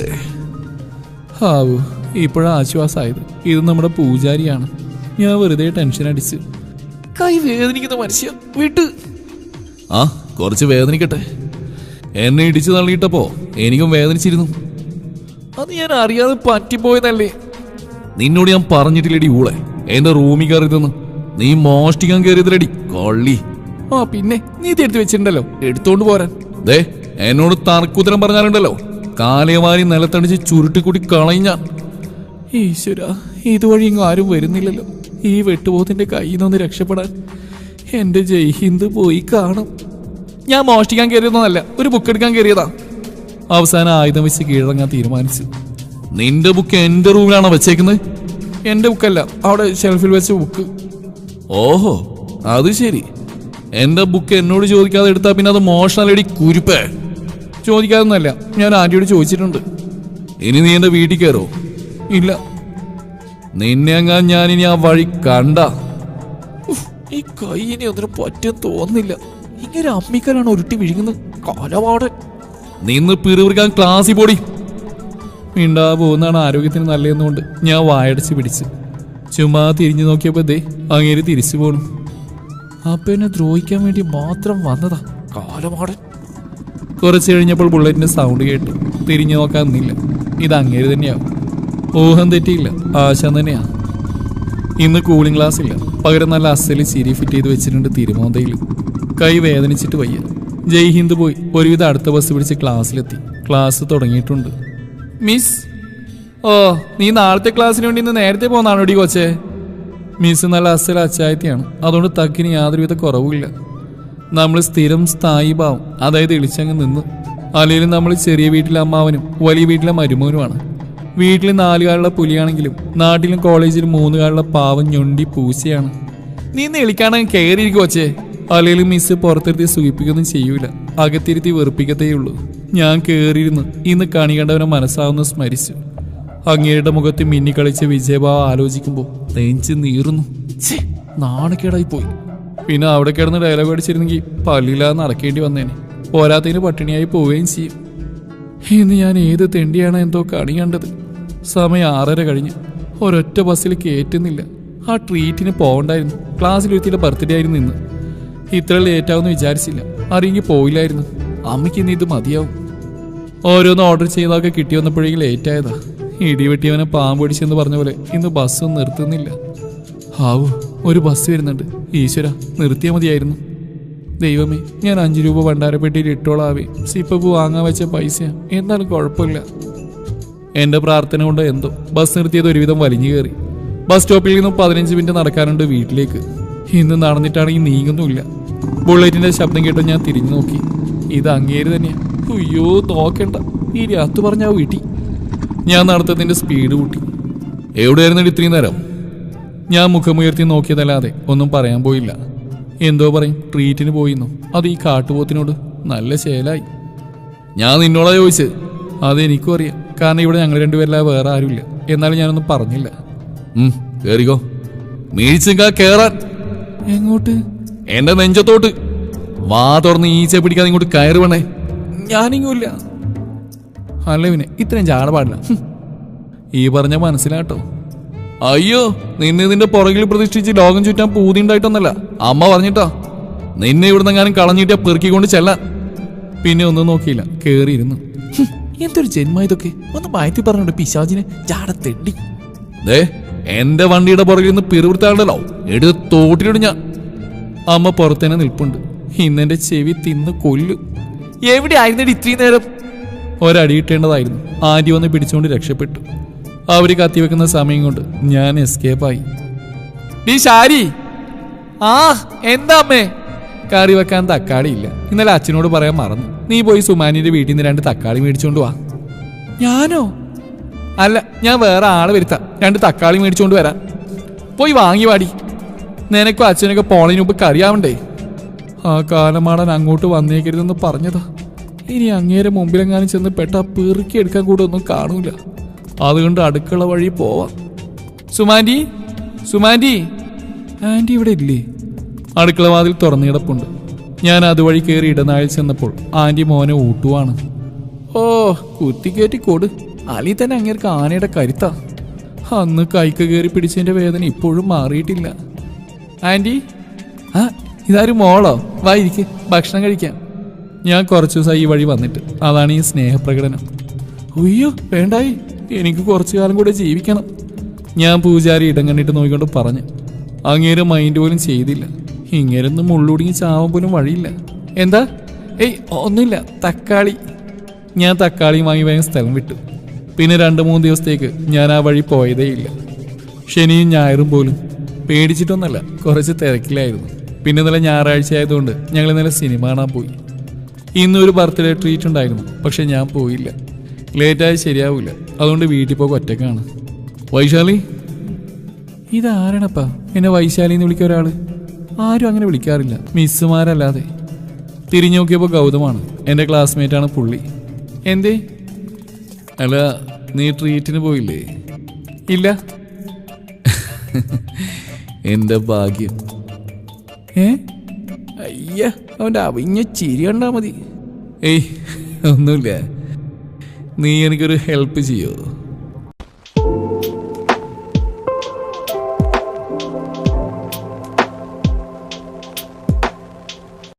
വിടട്ടെ. ഹാവു, ഇപ്പോഴാശ്വാസമായത്. ഇത് നമ്മുടെ പൂജാരിയാണ്. ഞാൻ വെറുതെ ടെൻഷൻ അടിച്ച്. കൈ വേദനിക്കുന്ന മനുഷ്യ വിട്ട്. ആ, കുറച്ച് വേദനിക്കട്ടെ. എന്നെ ഇടിച്ചു തള്ളിയിട്ടപ്പോ എനിക്കും വേദനിച്ചിരുന്നു. അത് ഞാൻ അറിയാതെ പറ്റിപ്പോയതല്ലേ. നിന്നോട് ഞാൻ പറഞ്ഞിട്ടില്ലടി ഊളെ എന്റെ റൂമിൽ കയറിയതെന്ന്. നീ മോഷ്ടിക്കാൻ കയറിയതിലടി കൊള്ളി. ആ പിന്നെ നീ എടുത്ത് വെച്ചിട്ടുണ്ടല്ലോ എടുത്തോണ്ട് പോരാൻ. ദേ, എന്നോട് തർക്കുത്തരം പറഞ്ഞാലുണ്ടല്ലോ കാലയമാരി നിലത്തടിച്ച് ചുരുട്ടിക്കൂട്ടി കളഞ്ഞ. ഈശ്വര, ഇതുവഴി ഇങ്ങ് ആരും വരുന്നില്ലല്ലോ. ഈ വെട്ടുപോത്തിന്റെ കയ്യിൽ നിന്ന് രക്ഷപ്പെടാൻ എന്റെ ജയ് ഹിന്ദ് പോയി കാണും. ഞാൻ മോഷ്ടിക്കാൻ കയറിയതൊന്നല്ല, ഒരു ബുക്ക് എടുക്കാൻ കയറിയതാ. അവസാനം ആയുധം വെച്ച് കീഴടങ്ങാൻ തീരുമാനിച്ചു. നിന്റെ ബുക്ക് എന്റെ റൂമിലാണോ വെച്ചേക്കുന്നത്? എന്റെ ബുക്കല്ല, അവിടെ ഷെൽഫിൽ വെച്ച ബുക്ക്. ഓഹോ, അത് ശരി. എന്റെ ബുക്ക് എന്നോട് ചോദിക്കാതെ എടുത്താ പിന്നെ അത് മോഷണലടി കുരുപ്പേ. ചോദിക്കാതൊന്നല്ല, ഞാൻ ആന്റിയോട് ചോദിച്ചിട്ടുണ്ട്. ഇനി നീ എന്റെ വീട്ടിൽ കയറോ? ഇല്ല. നിന്നെ അങ്ങാൻ ഞാനിനി ആ വഴി കണ്ട. ഈ കൈയിനി ഒന്നിനും പറ്റും തോന്നുന്നില്ല. ഇങ്ങനെ അമ്മിക്കലാണ് ഉരുട്ടി വിഴുങ്ങുന്നത്. കാലപാട് നിന്ന് പിറുപിറുക്കാൻ ക്ലാസ്സിൽ പോടി. മിണ്ടാ പോകുന്നതാണ് ആരോഗ്യത്തിന് നല്ലതെന്നുകൊണ്ട് ഞാൻ വായടച്ച് പിടിച്ച് ചുമ്മാ തിരിഞ്ഞു നോക്കിയപ്പോ ദേ അങ്ങേര് തിരിച്ചു പോണു. അപ്പൊ എന്നെ ദ്രോഹിക്കാൻ വേണ്ടി മാത്രം വന്നതാ കാലപാടൻ. കുറച്ച് കഴിഞ്ഞപ്പോൾ ബുള്ളറ്റിന്റെ സൗണ്ട് കേട്ടു. തിരിഞ്ഞു നോക്കാൻ നിന്നില്ല. ഇത് അങ്ങേര് തന്നെയാവും. ഊഹം തെറ്റിയില്ല, ആശാൻ തന്നെയാ. ഇന്ന് കൂളിംഗ് ഗ്ലാസ് ഇല്ല, പകരം നല്ല അസല് ചിരി ഫിറ്റ് ചെയ്ത് വെച്ചിട്ടുണ്ട് തിരുമോന്തയിൽ. കൈ വേദനിച്ചിട്ട് വയ്യ. ജയ് ഹിന്ദ് പോയി ഒരുവിധം അടുത്ത ബസ് പിടിച്ച് ക്ലാസ്സിലെത്തി. ക്ലാസ് തുടങ്ങിയിട്ടുണ്ട്. മിസ്, ഓ നീ നാളത്തെ ക്ലാസ്സിന് വേണ്ടി ഇന്ന് നേരത്തെ പോന്നാണോടി കൊച്ചേ? മിസ് നല്ല അസൽ അച്ചായത്തിയാണ്, അതുകൊണ്ട് തക്കിന് യാതൊരുവിധ കുറവുമില്ല. നമ്മൾ സ്ഥിരം സ്ഥായി ഭാവം, അതായത് ഇളിച്ചങ്ങ് നിന്ന്. അല്ലെങ്കിൽ നമ്മൾ ചെറിയ വീട്ടിലെ അമ്മാവനും വലിയ വീട്ടിലെ മരുമോനുമാണ്. വീട്ടിൽ 4 കാലുള്ള പുലിയാണെങ്കിലും നാട്ടിലും കോളേജിലും 3 കാലുള്ള പാവം ഞൊണ്ടി പൂച്ചയാണ്. നീ ഇന്ന് ഇളിക്കാണെങ്കിൽ കയറിയിരിക്കും കൊച്ചേ. അല്ലെങ്കിൽ മിസ് പുറത്തിരുത്തി സൂചിപ്പിക്കൊന്നും ചെയ്യൂല, അകത്തിരുത്തി വെറുപ്പിക്കത്തേ ഉള്ളൂ. ഞാൻ കയറിയിരുന്നു. ഇന്ന് കണി കണ്ടവനെ മനസ്സാവുന്ന സ്മരിച്ചു. അങ്ങേരുടെ മുഖത്ത് മിന്നിക്കളിച്ച വിജയഭാവം ആലോചിക്കുമ്പോൾ നെഞ്ച് നീറുന്നു. നാണക്കേടായി പോയി. പിന്നെ അവിടെ കിടന്ന് ഡയലോഗ് അടിച്ചിരുന്നെങ്കിൽ പല്ലില്ലാതെ നടക്കേണ്ടി വന്നേനെ. പോരാത്തതിന് പട്ടിണിയായി പോവുകയും ചെയ്യും. ഇന്ന് ഞാൻ ഏത് തെണ്ടിയാണ് എന്തോ കണി കണ്ടത്. സമയം 6:30 കഴിഞ്ഞ്. ഒരൊറ്റ ബസ്സിൽ കയറ്റുന്നില്ല. ആ ട്രീറ്റിന് പോകണ്ടായിരുന്നു. ക്ലാസ്സിലൊരുത്തിയുടെ ബർത്ത്ഡേ ആയിരുന്നു ഇന്ന്. ഇത്ര ലേറ്റാവുമെന്ന് വിചാരിച്ചില്ല. അറിയെങ്കിൽ പോയില്ലായിരുന്നു. അമ്മയ്ക്ക് ഇന്ന് ഇത് മതിയാവും. ഓരോന്ന് ഓർഡർ ചെയ്തൊക്കെ കിട്ടി വന്നപ്പോഴേക്കും ലേറ്റായതാ. ഇടിവെട്ടിയവനെ പാമ്പ് പിടിച്ചെന്ന് പറഞ്ഞ പോലെ ഇന്ന് ബസ് നിർത്തുന്നില്ല. ഹാവു, ഒരു ബസ് വരുന്നുണ്ട്. ഈശ്വര, നിർത്തിയാൽ മതിയായിരുന്നു. ദൈവമേ, ഞാൻ 5 രൂപ ഭണ്ഡാരപ്പെട്ടിയിൽ ഇട്ടോളാവേ. സിപ്പപ്പ് വാങ്ങാൻ വെച്ച പൈസ, എന്നാലും കുഴപ്പമില്ല. എന്റെ പ്രാർത്ഥന കൊണ്ട് എന്തോ ബസ് നിർത്തിയത് ഒരുവിധം വലിഞ്ഞു കയറി. ബസ് സ്റ്റോപ്പിൽ നിന്നും 15 മിനിറ്റ് നടക്കാനുണ്ട് വീട്ടിലേക്ക്. ഇന്ന് നടന്നിട്ടാണെങ്കിൽ നീങ്ങുന്നുമില്ല. ബുള്ളറ്റിന്റെ ശബ്ദം കേട്ടോ ഞാൻ തിരിഞ്ഞു നോക്കി. ഇത് അങ്ങേര് തന്നെയാ. അയ്യോ നോക്കണ്ട, ഈ രാത്തു പറഞ്ഞാ വീട്ടി. ഞാൻ നടത്തത്തിന്റെ സ്പീഡ് കൂട്ടി. എവിടെയായിരുന്നു ഇത്രയും നേരം? ഞാൻ മുഖമുയർത്തി നോക്കിയതല്ലാതെ ഒന്നും പറയാൻ പോയില്ല. എന്തോ പറയും, ട്രീറ്റിന് പോയിന്നു. അത് ഈ കാട്ടുപോത്തിനോട് നല്ല ശേലായി. ഞാൻ നിന്നോടാ ചോദിച്ചത്. അതെനിക്കും അറിയാം, കാരണം ഇവിടെ ഞങ്ങൾ രണ്ടുപേരല്ലാതെ വേറെ ആരുമില്ല. എന്നാലും ഞാനൊന്നും പറഞ്ഞില്ല. കേറിക്കോ. മീഴ്ച കേറാൻ. എങ്ങോട്ട്? എന്റെ നെഞ്ചത്തോട്ട്. വാ തുറന്ന് ഈച്ച പിടിക്കാതെ ഇങ്ങോട്ട് കയറി വേണേ. ഞാനിങ്ങൂല്ല. അല്ല പിന്നെ ഇത്രയും ചാട പാടില്ല. ഈ പറഞ്ഞ മനസ്സിലാട്ടോ. അയ്യോ, നിന്നെ നിന്റെ പുറകിൽ പ്രതിഷ്ഠിച്ച് ലോകം ചുറ്റാൻ പൂതി ഉണ്ടായിട്ടൊന്നല്ല, അമ്മ പറഞ്ഞിട്ടാ. നിന്നെ ഇവിടുന്നെങ്ങാനും കളഞ്ഞിട്ടാ പെറുക്കിക്കൊണ്ട് ചെല്ലാൻ. പിന്നെ ഒന്നും നോക്കിയില്ല, കേറിയിരുന്നു. എന്തൊരു ജന്മ ഇതൊക്കെ. ഒന്ന് മാറ്റി പറഞ്ഞോണ്ട് പിശാചിനെ ചാടത്തെണ്ടി. ദേ, എന്റെ വണ്ടിയുടെ പുറകിൽ നിന്ന് പിറുപിറുത്താണ്ടല്ലോ, എടുത്ത് തോട്ടിലിടും ഞാൻ. അമ്മ പുറത്തേനെ നിൽപ്പുണ്ട്. ഇന്നെന്റെ ചെവി തിന്ന് കൊല്ലു. എവിടെ ആയിരുന്നടി ഇത്രയും നേരം? ഒരടി ഇട്ടേണ്ടതായിരുന്നു. ആന്റി വന്ന് പിടിച്ചുകൊണ്ട് രക്ഷപ്പെട്ടു. അവര് കത്തിവെക്കുന്ന സമയം കൊണ്ട് ഞാൻ എസ്കേപ്പായി. നീ ശാരി. ആ എന്താ അമ്മേ? കറി വെക്കാൻ തക്കാളി ഇല്ല. ഇന്നലെ അച്ഛനോട് പറയാൻ മറന്നു. നീ പോയി സുമാനിയുടെ വീട്ടിൽ നിന്ന് 2 തക്കാളി മേടിച്ചോണ്ട് വാ. ഞാനോ? അല്ല, ഞാൻ വേറെ ആളെ വരുത്താം. 2 തക്കാളി മേടിച്ചോണ്ട് വരാൻ. പോയി വാങ്ങി വാടി. നിനക്കും അച്ഛനൊക്കെ പോണതിന് മുമ്പ് കറിയാവണ്ടേ? ആ കാലമാടൻ അങ്ങോട്ട് വന്നേക്കരുതെന്ന് പറഞ്ഞതാ. ഇനി അങ്ങേരെ മുമ്പിലെങ്ങാനും ചെന്ന് പെട്ടാ പെറുക്കി എടുക്കാൻ കൂടെ ഒന്നും കാണൂല. അതുകൊണ്ട് അടുക്കള വഴി പോവാം. സുമാൻറ്റി, സുമാൻറ്റി, ആൻറ്റി ഇവിടെ ഇല്ലേ? അടുക്കള വാതിൽ തുറന്നു കിടപ്പുണ്ട്. ഞാൻ അതുവഴി കയറി ഇടനാഴിൽ ചെന്നപ്പോൾ ആൻറ്റി മോനെ ഊട്ടുവാണ്. ഓ, കുത്തിക്കയറ്റി കൊടു. അലി തന്നെ അങ്ങേർക്ക് ആനയുടെ കരുത്താ. അന്ന് കൈക്ക് കയറി പിടിച്ചതിന്റെ വേദന ഇപ്പോഴും മാറിയിട്ടില്ല. ആന്റി, ആ ഇതാരും മോളോ? വായിരിക്ക്, ഭക്ഷണം കഴിക്കാം. ഞാൻ കുറച്ചു ദിവസം ഈ വഴി വന്നിട്ട്, അതാണ് ഈ സ്നേഹപ്രകടനം. അയ്യോ വേണ്ടായി, എനിക്ക് കുറച്ചു കാലം കൂടെ ജീവിക്കണം. ഞാൻ പൂജാരി ഇടം കണ്ടിട്ട് നോക്കിക്കൊണ്ട് പറഞ്ഞു. അങ്ങേര് മൈൻഡ് പോലും ചെയ്തില്ല. ഇങ്ങേരൊന്നും മുള്ളുടിങ്ങി ചാവാൻ പോലും വഴിയില്ല. എന്താ? ഏയ് ഒന്നുമില്ല, തക്കാളി. ഞാൻ തക്കാളി വാങ്ങി വേഗം സ്ഥലം വിട്ടു. പിന്നെ 2-3 ദിവസത്തേക്ക് ഞാൻ ആ വഴി പോയതേയില്ല. ശനിയും ഞായറും പോലും. പേടിച്ചിട്ടൊന്നല്ല, കുറച്ച് തിരക്കിലായിരുന്നു. പിന്നെ ഇന്നലെ ഞായറാഴ്ച ആയതുകൊണ്ട് ഞങ്ങൾ ഇന്നലെ സിനിമ കാണാൻ പോയി. ഇന്നൊരു ബർത്ത്ഡേ ട്രീറ്റ് ഉണ്ടായിരുന്നു, പക്ഷെ ഞാൻ പോയില്ല. ലേറ്റായി ശരിയാവില്ല, അതുകൊണ്ട് വീട്ടിൽ പോയി ഒറ്റക്കാണ്. വൈശാലി, ഇതാരണപ്പാ എന്നെ വൈശാലി എന്ന് വിളിക്കുക ഒരാള്? ആരും അങ്ങനെ വിളിക്കാറില്ല, മിസ്സുമാരല്ലാതെ. തിരിഞ്ഞു നോക്കിയപ്പോൾ ഗൗതമാണ്. എൻ്റെ ക്ലാസ്മേറ്റാണ് പുള്ളി. എന്തേ? അല്ല, നീ ട്രീറ്റിന് പോയില്ലേ? ഇല്ല. എൻ്റെ ഭാഗ്യം. അയ്യ, അവൻ്റെ അവിഞ്ഞ ചിരി കണ്ടാ മതി. ഏയ് ഒന്നുമില്ല. നീ എനിക്കൊരു ഹെൽപ്പ് ചെയ്യോ?